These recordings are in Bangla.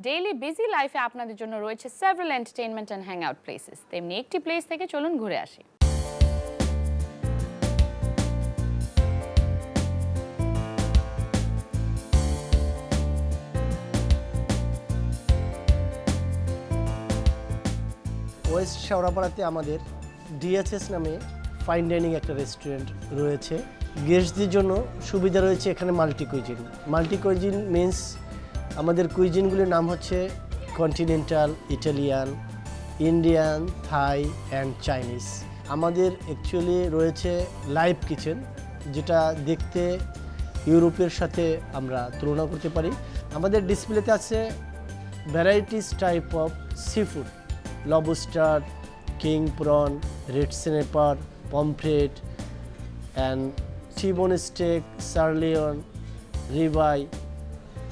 ডেইলি বিজি লাইফে আপনাদের জন্য রয়েছে several entertainment and hangout places। তেমনি একটি প্লেস থেকে চলুন ঘুরে আসি। ওয়েস্ট শেওড়াপাড়াতে আমাদের ডিএচএস নামে ফাইন ডাইনিং একটা রেস্টুরেন্ট রয়েছে। গেস্টদের জন্য সুবিধা রয়েছে এখানে মাল্টি কুইজিন মিন্স আমাদের কুইজিনগুলির নাম হচ্ছে continental, Italian, Indian, Thai and Chinese. আমাদের অ্যাকচুয়ালি রয়েছে লাইভ কিচেন, যেটা দেখতে ইউরোপের সাথে আমরা তুলনা করতে পারি। আমাদের ডিসপ্লেতে আছে varieties type of seafood, lobster, king prawn, red snapper, pomfret and T bone steak, sirloin, ribeye.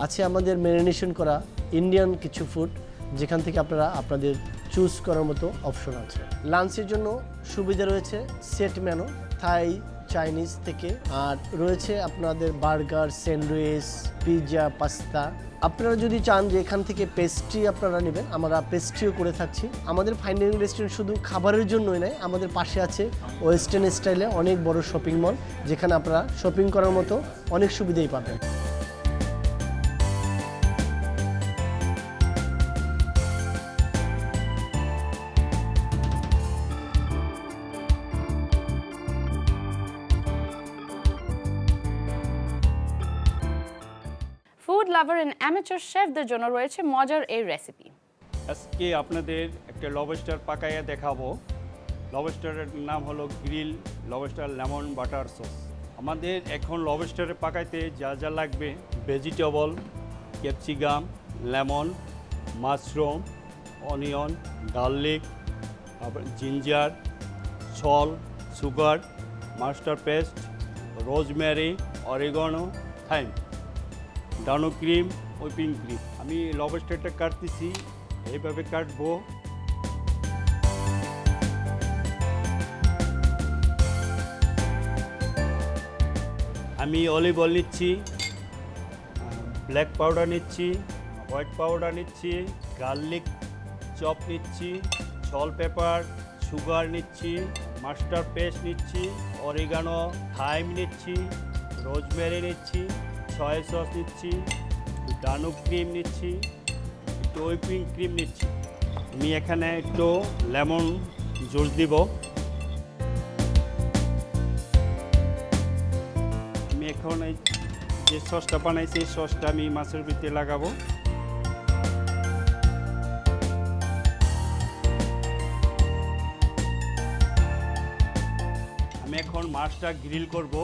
আছে আমাদের ম্যারিনেশন করা ইন্ডিয়ান কিছু ফুড, যেখান থেকে আপনারা আপনাদের চুজ করার মতো অপশন আছে। লাঞ্চের জন্য সুবিধা রয়েছে সেট মেনু, থাই, চাইনিজ থেকে, আর রয়েছে আপনাদের বার্গার, স্যান্ডউইচ, পিৎজা, পাস্তা। আপনারা যদি চান যে এখান থেকে পেস্ট্রি আপনারা নেবেন, আমরা পেস্ট্রিও করে থাকছি। আমাদের ফাইন ডাইনিং রেস্টুরেন্ট শুধু খাবারের জন্যই নয়, আমাদের পাশে আছে ওয়েস্টার্ন স্টাইলে অনেক বড় শপিং মল, যেখানে আপনারা শপিং করার মতো অনেক সুবিধাই পাবেন। ফুড লাভার এন্ড অ্যামেচার শেফদের জন্য রয়েছে মজার এই রেসিপি। আজকে আপনাদের একটা লবস্টার পাকাইয়া দেখাবো। লবস্টারের নাম হলো grill lobster lemon butter sauce. আমাদের এখন লবস্টারে পাকাইতে যা যা লাগবে: vegetable, capsicum, lemon, mushroom, onion, garlic, ginger, salt, sugar, mustard paste, rosemary, oregano, thyme, Dano cream, whipping cream. আমি লবস্টারটা কাটতেছি, এইভাবে কাটবো। আমি অলিভ অয়েল নিচ্ছি, ব্ল্যাক পাউডার নিচ্ছি, হোয়াইট পাউডার নিচ্ছি, গার্লিক চপ নিচ্ছি, সল পেপার, সুগার নিচ্ছি, মাস্টার্ড পেস্ট নিচ্ছি, অরিগানো, থাইম নিচ্ছি, রোজমেরি নিচ্ছি, সয়া সস নিচ্ছি, ডানো ক্রিম নিচ্ছি, একটু হুইপিং ক্রিম নিচ্ছি। আমি এখানে একটু লেমন জুস দিব। আমি এখন এই যে সসটা বানাইছি, এই সসটা আমি মাছের ভিতরে লাগাবো। আমি এখন মাছটা গ্রিল করব।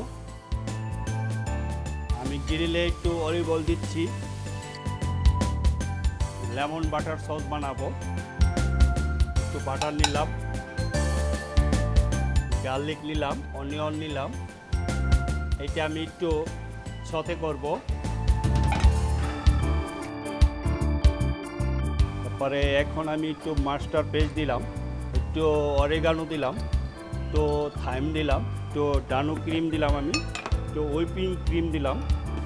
আমি গ্রিলে একটু অলিভ অয়েল দিচ্ছি, লেমন বাটার সস বানাবো। একটু বাটার নিলাম, গার্লিক নিলাম, অনিয়ন নিলাম। এটা আমি একটু সতে করব। তারপরে এখন আমি একটু মাস্টার্ড পেস্ট দিলাম, একটু অরিগানো দিলাম, একটু থাইম দিলাম, একটু ডানো ক্রিম দিলাম, আমি একটু হুইপিং ক্রিম দিলাম,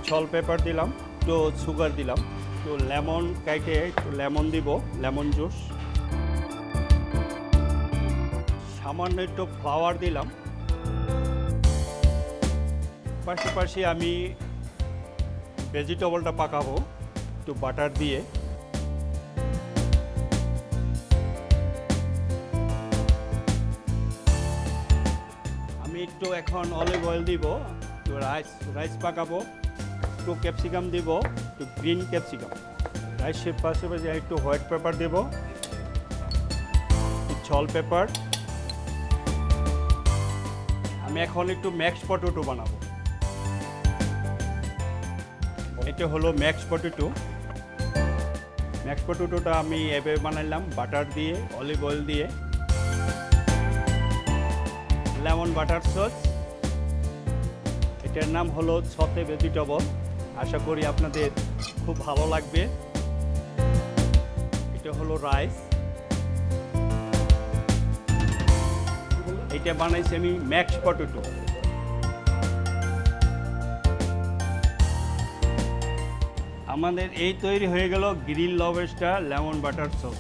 সল পেপার দিলাম, একটু সুগার দিলাম, একটু লেমন কাইটে একটু লেমন দিব, লেমন জুস, সামান্য একটু ফ্লাওয়ার দিলাম। পাশাপাশি আমি ভেজিটেবলটা পাকাবো একটু বাটার দিয়ে। আমি একটু এখন অলিভ অয়েল দিব, একটু রাইস পাকাবো, একটু ক্যাপসিকাম দিব, একটু গ্রিন ক্যাপসিকাম। রাইসের পাশাপাশি একটু হোয়াইট পেপার দেব, সল পেপার। আমি এখন একটু ম্যাশ পটেটো বানাবো। এটা হলো ম্যাশ পটেটো। ম্যাশ পটেটোটা আমি এভাবে বানাইলাম, বাটার দিয়ে, অলিভ অয়েল দিয়ে, লেমন বাটার সস। এটার নাম হলো ছতে ভেজিটেবল। আশা করি আপনাদের খুব ভালো লাগবে। এটা হলো রাইস। এটা বানাইছি আমি ম্যাশ পটেটো। আমাদের এই তৈরি হয়ে গেল grill lobster lemon butter sauce.